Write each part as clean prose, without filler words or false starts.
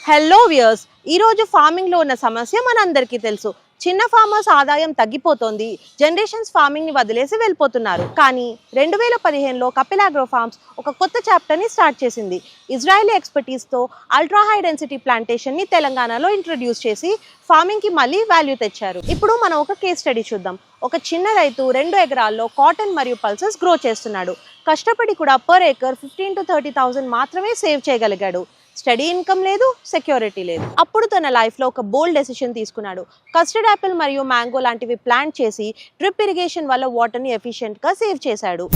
Hello viewers, ఈరోజు ఫార్మింగ్లో ఉన్న సమస్య మనందరికీ తెలుసు. చిన్న ఫార్మర్స్ ఆదాయం తగ్గిపోతోంది. జనరేషన్స్ ఫార్మింగ్ని వదిలేసి వెళ్ళిపోతున్నారు. కానీ 2015లో కపిల్ అగ్రో ఫార్మ్స్ ఒక కొత్త చాప్టర్ని స్టార్ట్ చేసింది. ఇజ్రాయలీ ఎక్స్పర్టీస్తో అల్ట్రా హై డెన్సిటీ ప్లాంటేషన్ని తెలంగాణలో ఇంట్రడ్యూస్ చేసి ఫార్మింగ్కి మళ్ళీ వాల్యూ తెచ్చారు. ఇప్పుడు మనం ఒక కేస్ స్టడీ చూద్దాం. ఒక చిన్న రైతు 2 ఎకరాల్లో కాటన్ మరియు పల్సెస్ గ్రో చేస్తున్నాడు. కష్టపడి కూడా పర్ ఏకర్ 15,000 to 30,000 మాత్రమే సేవ్ చేయగలిగాడు. స్టడీ ఇన్కమ్ లేదు, సెక్యూరిటీ లేదు. అప్పుడు తన లైఫ్లో ఒక బోల్డ్ డెసిషన్ తీసుకున్నాడు. కస్టర్డ్ యాపిల్ మరియు మ్యాంగో లాంటివి ప్లాంట్ చేసి డ్రిప్ ఇరిగేషన్ వల్ల వాటర్ని ఎఫిషియెంట్గా సేవ్ చేశాడు.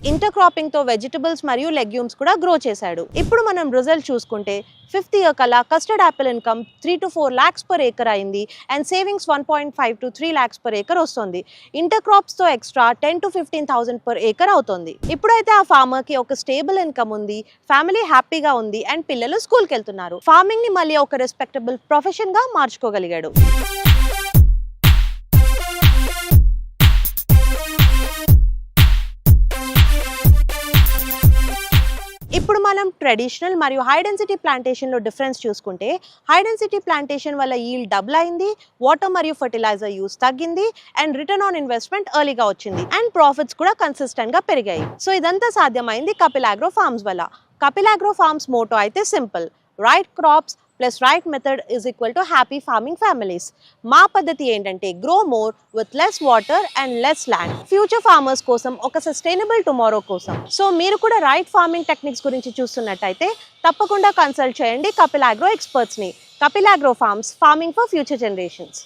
ఇంటర్ క్రాపింగ్ తో వెజిటబుల్స్ మరియు లెగ్యూమ్స్ కూడా గ్రో చేశాడు. ఇప్పుడు మనం రిజల్ట్ చూసుకుంటే 5th ఇయర్ కల్లా custard Apple income 3 to 4 lakhs per acre అయింది and savings 1.5 to 3 lakhs per acre వస్తుంది. ఇంటర్ క్రాప్స్ తో ఎక్స్ట్రా 10 to 15,000 per acre అవుతుంది. ఇప్పుడైతే ఆ ఫార్మర్ కి ఒక స్టేబుల్ ఇన్కమ్ ఉంది, ఫ్యామిలీ హ్యాపీగా ఉంది అండ్ పిల్లలు స్కూల్కి వెళ్తున్నారు. ఫార్మింగ్ ని మళ్ళీ ఒక రెస్పెక్టబుల్ ప్రొఫెషన్ గా మార్చుకోగలిగాడు. ఇప్పుడు మనం ట్రెడిషనల్ మరియు హై డెన్సిటీ ప్లాంటేషన్లో డిఫరెన్స్ చూసుకుంటే, హై డెన్సిటీ ప్లాంటేషన్ వల్ల ఈల్డ్ డబుల్ అయింది, వాటర్ మరియు ఫర్టిలైజర్ యూస్ తగ్గింది అండ్ రిటర్న్ ఆన్ ఇన్వెస్ట్మెంట్ ఎర్లీగా వచ్చింది అండ్ ప్రాఫిట్స్ కూడా కన్సిస్టెంట్గా పెరిగాయి. సో ఇదంతా సాధ్యమైంది కపిల్ అగ్రో ఫార్మ్స్ వల్ల. కపిల్ అగ్రో ఫార్మ్స్ మోటో అయితే simple: right crops plus right method is equal to happy farming families. మా పద్ధతి ఏంటంటే grow more with less water and less land, future farmers కోసం, ఒక సస్టైనబుల్ టుమారో కోసం. సో మీరు కూడా రైట్ ఫార్మింగ్ టెక్నిక్స్ గురించి చూస్తున్నట్టయితే తప్పకుండా కన్సల్ట్ చేయండి కపిల్ అగ్రో ఎక్స్పర్ట్స్ని. Kapil agro farms, farming for future generations.